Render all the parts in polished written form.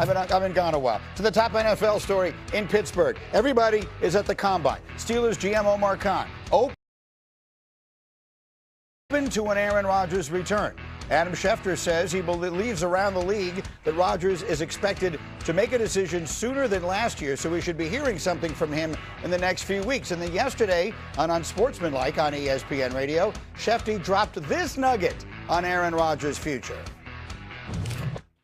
I've been gone a while. To the top NFL story in Pittsburgh. Everybody is at the Combine. Steelers GM Omar Khan open to an Aaron Rodgers return. Adam Schefter says he believes around the league that Rodgers is expected to make a decision sooner than last year, so we should be hearing something from him in the next few weeks. And then yesterday, on Unsportsmanlike on ESPN Radio, Schefter dropped this nugget on Aaron Rodgers' future.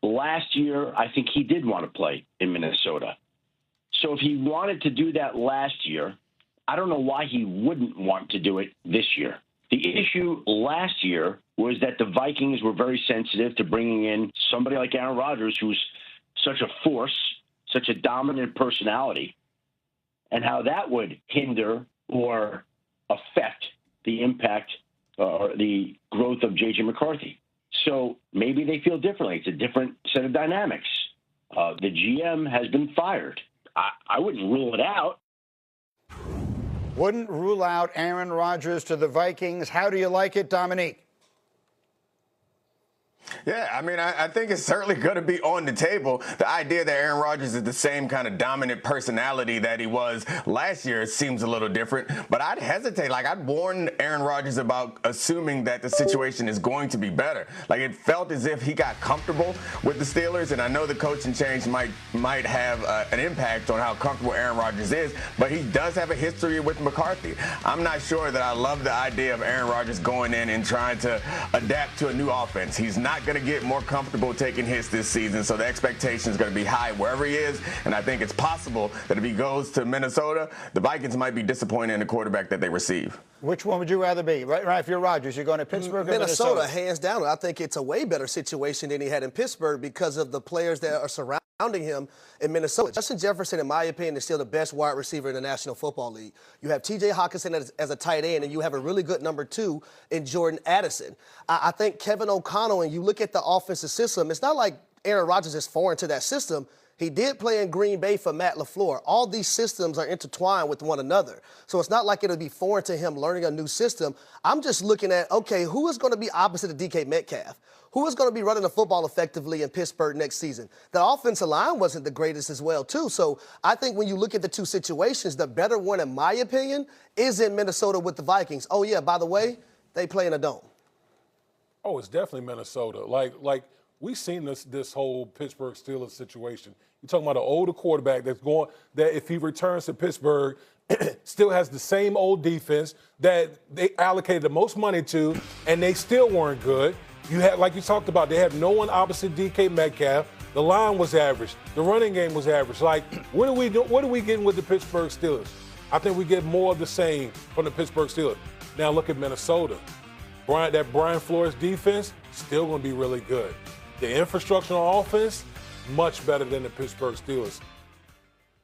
Last year, I think he did want to play in Minnesota. So if he wanted to do that last year, I don't know why he wouldn't want to do it this year. The issue last year was that the Vikings were very sensitive to bringing in somebody like Aaron Rodgers, who's such a force, such a dominant personality, and how that would hinder or affect the impact or the growth of J.J. McCarthy. So maybe they feel differently. It's a different set of dynamics. The GM has been fired. I wouldn't rule it out. Wouldn't rule out Aaron Rodgers to the Vikings. How do you like it, Domonique? Yeah, I mean, I think it's certainly going to be on the table. The idea that Aaron Rodgers is the same kind of dominant personality that he was last year seems a little different. But I'd hesitate. Like, I'd warn Aaron Rodgers about assuming that the situation is going to be better. Like, it felt as if he got comfortable with the Steelers, and I know the coaching change might have an impact on how comfortable Aaron Rodgers is, but he does have a history with McCarthy. I'm not sure that I love the idea of Aaron Rodgers going in and trying to adapt to a new offense. He's not going to get more comfortable taking hits this season, so the expectation is going to be high wherever he is, and I think it's possible that if he goes to Minnesota, the Vikings might be disappointed in the quarterback that they receive. Which one would you rather be? Right, if you're Rodgers, you're going to Pittsburgh or Minnesota? Hands down. I think it's a way better situation than he had in Pittsburgh because of the players that are surrounding him in Minnesota. Justin Jefferson, in my opinion, is still the best wide receiver in the National Football League. You have T.J. Hockenson as a tight end, and you have a really good number two in Jordan Addison. I think Kevin O'Connell, and you look at the offensive system, it's not like Aaron Rodgers is foreign to that system. He did play in Green Bay for Matt LaFleur. All these systems are intertwined with one another. So it's not like it'll be foreign to him learning a new system. I'm just looking at, okay, who is going to be opposite of DK Metcalf? Who is going to be running the football effectively in Pittsburgh next season? The offensive line wasn't the greatest as well, too. So I think when you look at the two situations, the better one, in my opinion, is in Minnesota with the Vikings. Oh, yeah, by the way, they play in a dome. Oh, it's definitely Minnesota. Like we've seen this whole Pittsburgh Steelers situation. You're talking about an older quarterback that if he returns to Pittsburgh, still has the same old defense that they allocated the most money to, and they still weren't good. You had, like you talked about, they have no one opposite DK Metcalf. The line was average. The running game was average. Like, what are we getting with the Pittsburgh Steelers? I think we get more of the same from the Pittsburgh Steelers. Now look at Minnesota. That Brian Flores defense, still going to be really good. The infrastructure on offense, much better than the Pittsburgh Steelers.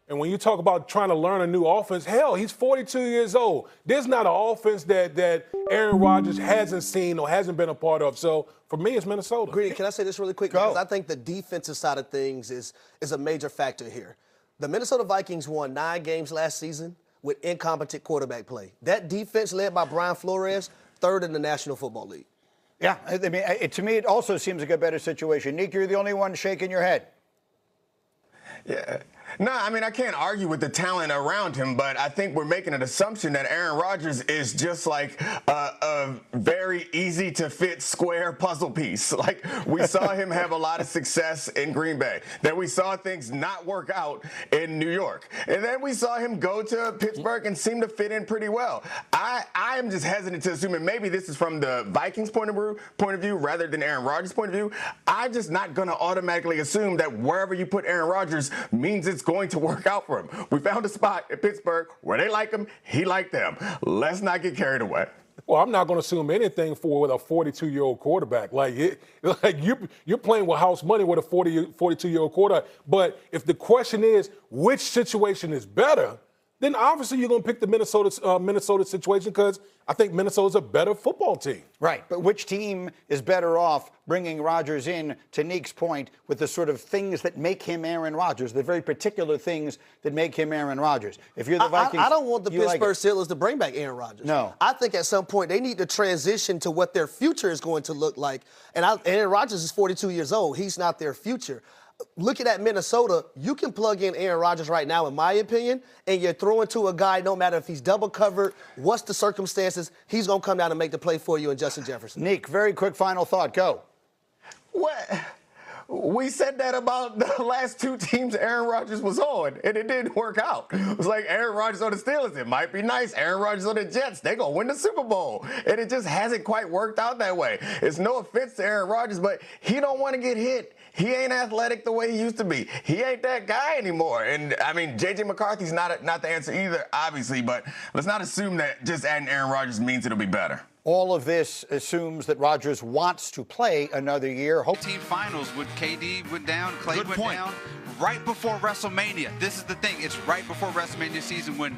And when you talk about trying to learn a new offense, hell, he's 42 years old. There's not an offense that Aaron Rodgers hasn't seen or hasn't been a part of. So for me, it's Minnesota. Greedy, can I say this really quick? Go. Because I think the defensive side of things is a major factor here. The Minnesota Vikings won 9 games last season with incompetent quarterback play. That defense led by Brian Flores, third in the National Football League. Yeah, I mean, to me, it also seems like a better situation. Nick, you're the only one shaking your head. Yeah. No, I mean, I can't argue with the talent around him, but I think we're making an assumption that Aaron Rodgers is just like a very easy to fit square puzzle piece. Like, we saw him have a lot of success in Green Bay, then we saw things not work out in New York, and then we saw him go to Pittsburgh and seem to fit in pretty well. I am just hesitant to assume, and maybe this is from the Vikings point of view rather than Aaron Rodgers' point of view. I'm just not going to automatically assume that wherever you put Aaron Rodgers means it's going to work out for him. We found a spot in Pittsburgh where they like him, he liked them. Let's not get carried away. Well, I'm not going to assume anything with a 42-year-old quarterback. You're playing with house money with a 42-year-old quarterback. But if the question is which situation is better, then obviously you're going to pick the Minnesota situation because I think Minnesota's a better football team. Right, but which team is better off bringing Rodgers in, to Nick's point, with the sort of things that make him Aaron Rodgers, the very particular things that make him Aaron Rodgers? If you're the Vikings, I don't want the Pittsburgh Steelers to bring back Aaron Rodgers. No. I think at some point they need to transition to what their future is going to look like. And Aaron Rodgers is 42 years old. He's not their future. looking at Minnesota, you can plug in Aaron Rodgers right now, in my opinion, and you're throwing to a guy, no matter if he's double covered, what's the circumstances, he's going to come down and make the play for you in Justin Jefferson. Nick, very quick final thought. Go. What? We said that about the last two teams Aaron Rodgers was on, and it didn't work out. It was like Aaron Rodgers on the Steelers. It might be nice. Aaron Rodgers on the Jets. They're going to win the Super Bowl. And it just hasn't quite worked out that way. It's no offense to Aaron Rodgers, but he don't want to get hit. He ain't athletic the way he used to be. He ain't that guy anymore. And, I mean, J.J. McCarthy's not the answer either, obviously, but let's not assume that just adding Aaron Rodgers means it'll be better. All of this assumes that Rodgers wants to play another year. Team finals with KD went down, Clay went down. Right before WrestleMania. This is the thing. It's right before WrestleMania season when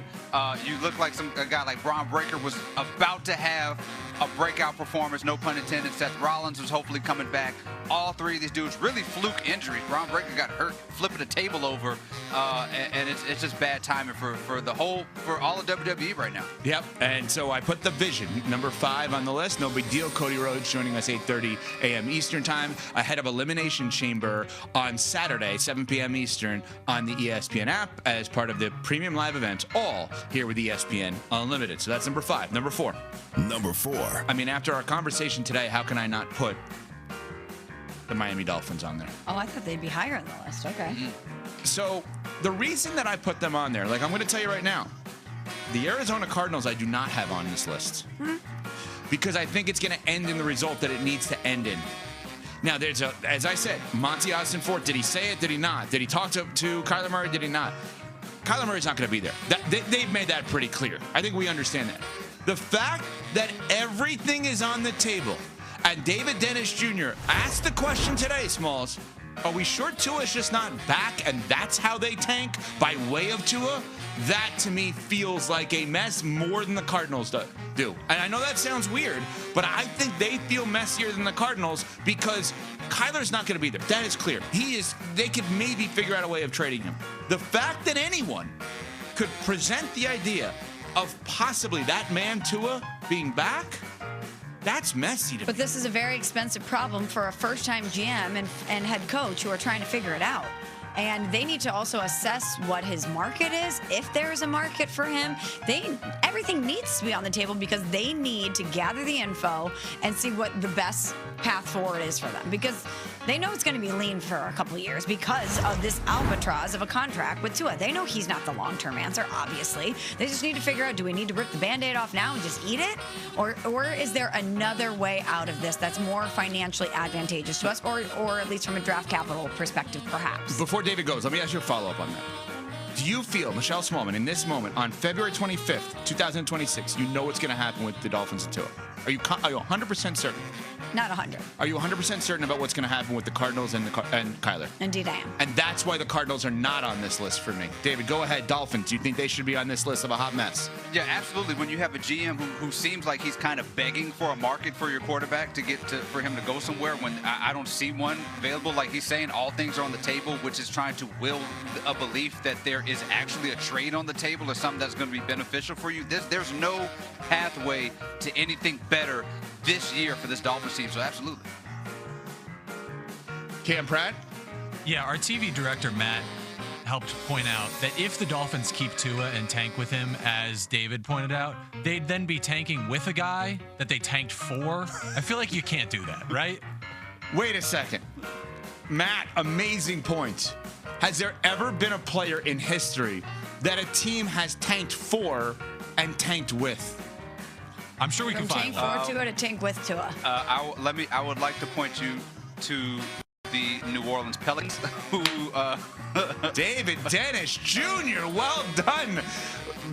you look like a guy like Braun Breaker was about to have a breakout performance, no pun intended. Seth Rollins was hopefully coming back. All three of these dudes, really fluke injuries. Braun Breaker got hurt flipping a table over, and it's just bad timing for all of WWE right now. Yep, and so I put the Vision, number 5 on the list. No big deal. Cody Rhodes joining us 8:30 a.m. Eastern time ahead of Elimination Chamber on Saturday, 7 p.m. Eastern on the ESPN app as part of the premium live event, all here with ESPN Unlimited. So that's number 5. Number 4. Number 4. I mean, after our conversation today, how can I not put the Miami Dolphins on there? Oh, I thought they'd be higher on the list. Okay. So the reason that I put them on there, like I'm going to tell you right now, the Arizona Cardinals I do not have on this list because I think it's going to end in the result that it needs to end in. Now, as I said, Monty Ossenfort, did he say it? Did he not? Did he talk to Kyler Murray? Did he not? Kyler Murray's not going to be there. They've made that pretty clear. I think we understand that. The fact that everything is on the table, and David Dennis Jr. asked the question today, Smalls, are we sure Tua's just not back, and that's how they tank by way of Tua? That, to me, feels like a mess more than the Cardinals do. And I know that sounds weird, but I think they feel messier than the Cardinals because Kyler's not going to be there. That is clear. They could maybe figure out a way of trading him. The fact that anyone could present the idea of possibly that man, Tua, being back, that's messy to me. But this is a very expensive problem for a first-time GM and head coach who are trying to figure it out. And they need to also assess what his market is, if there is a market for him. Everything needs to be on the table because they need to gather the info and see what the best path forward is for them. Because they know it's going to be lean for a couple of years because of this albatross of a contract with Tua. They know he's not the long-term answer, obviously. They just need to figure out, do we need to rip the Band-Aid off now and just eat it? Or is there another way out of this that's more financially advantageous to us, or at least from a draft capital perspective, perhaps? Before David goes, let me ask you a follow-up on that. Do you feel, Michelle Smallman, in this moment, on February 25th, 2026, you know what's going to happen with the Dolphins and Tua? Are you 100% certain? Not 100. Are you 100% certain about what's going to happen with the Cardinals and Kyler? Indeed, I am. And that's why the Cardinals are not on this list for me. David, go ahead. Dolphins, do you think they should be on this list of a hot mess? Yeah, absolutely. When you have a GM who seems like he's kind of begging for a market for your quarterback for him to go somewhere, when I don't see one available, like he's saying, all things are on the table, which is trying to will a belief that there is actually a trade on the table or something that's going to be beneficial for you. There's no pathway to anything better this year for this Dolphins team, so absolutely. Cam Pratt? Yeah, our TV director, Matt, helped point out that if the Dolphins keep Tua and tank with him, as David pointed out, they'd then be tanking with a guy that they tanked for. I feel like you can't do that, right? Wait a second. Matt, amazing point. Has there ever been a player in history that a team has tanked for and tanked with? I'm sure we can find one. From tank for Tua to tank with Tua. I would like to point you to the New Orleans Pelicans, who David Dennis Jr., well done.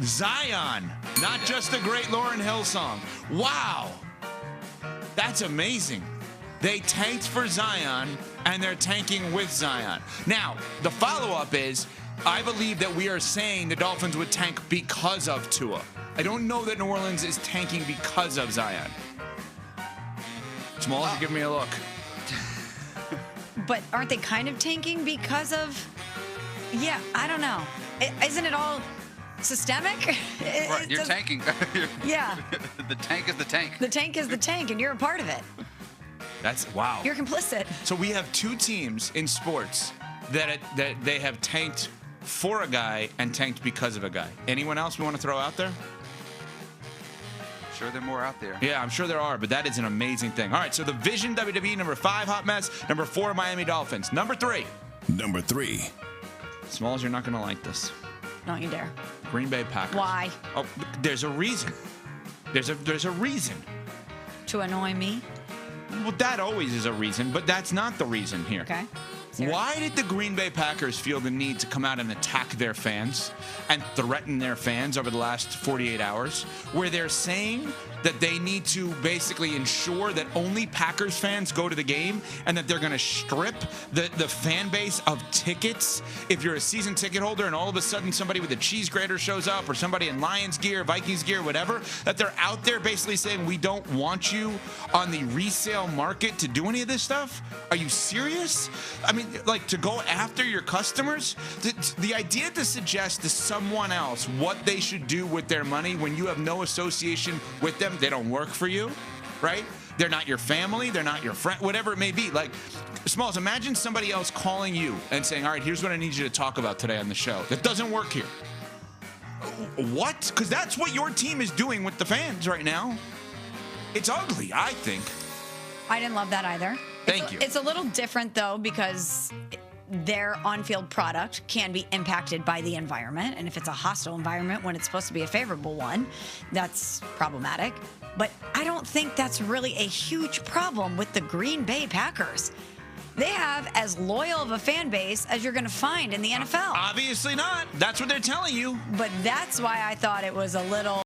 Zion, not just the great Lauryn Hill song. Wow. That's amazing. They tanked for Zion, and they're tanking with Zion. Now, the follow-up is, I believe that we are saying the Dolphins would tank because of Tua. I don't know that New Orleans is tanking because of Zion. Smalls, you give me a look. But aren't they kind of tanking because of... Yeah, I don't know. Isn't it all systemic? Right, you're tanking. Yeah. The tank is the tank. The tank is the tank, and you're a part of it. That's wow. You're complicit. So we have two teams in sports that they have tanked for a guy and tanked because of a guy. Anyone else we want to throw out there? Sure, there are more out there. Yeah, I'm sure there are, but that is an amazing thing. All right, so the Vision WWE, number 5, hot mess. Number 4, Miami Dolphins. Number 3. Number 3. Smalls, you're not going to like this. Don't you dare. Green Bay Packers. Why? Oh, there's a reason. There's a reason. To annoy me? Well, that always is a reason, but that's not the reason here. Okay. Why did the Green Bay Packers feel the need to come out and attack their fans and threaten their fans over the last 48 hours, where they're saying that they need to basically ensure that only Packers fans go to the game and that they're going to strip the fan base of tickets if you're a season ticket holder and all of a sudden somebody with a cheese grater shows up or somebody in Lions gear, Vikings gear, whatever, that they're out there basically saying we don't want you on the resale market to do any of this stuff? Are you serious? I mean, like, to go after your customers? The idea to suggest to someone else what they should do with their money when you have no association with them, they don't work for you, right? They're not your family, they're not your friend, whatever it may be. Like, Smalls, imagine somebody else calling you and saying, all right, here's what I need you to talk about today on the show. That doesn't work here. What? Because that's what your team is doing with the fans right now. It's ugly, I think. I didn't love that either. Thank you. It's a little different, though, because their on-field product can be impacted by the environment. And if it's a hostile environment when it's supposed to be a favorable one, that's problematic. But I don't think that's really a huge problem with the Green Bay Packers. They have as loyal of a fan base as you're going to find in the NFL. Obviously not. That's what they're telling you. But that's why I thought it was a little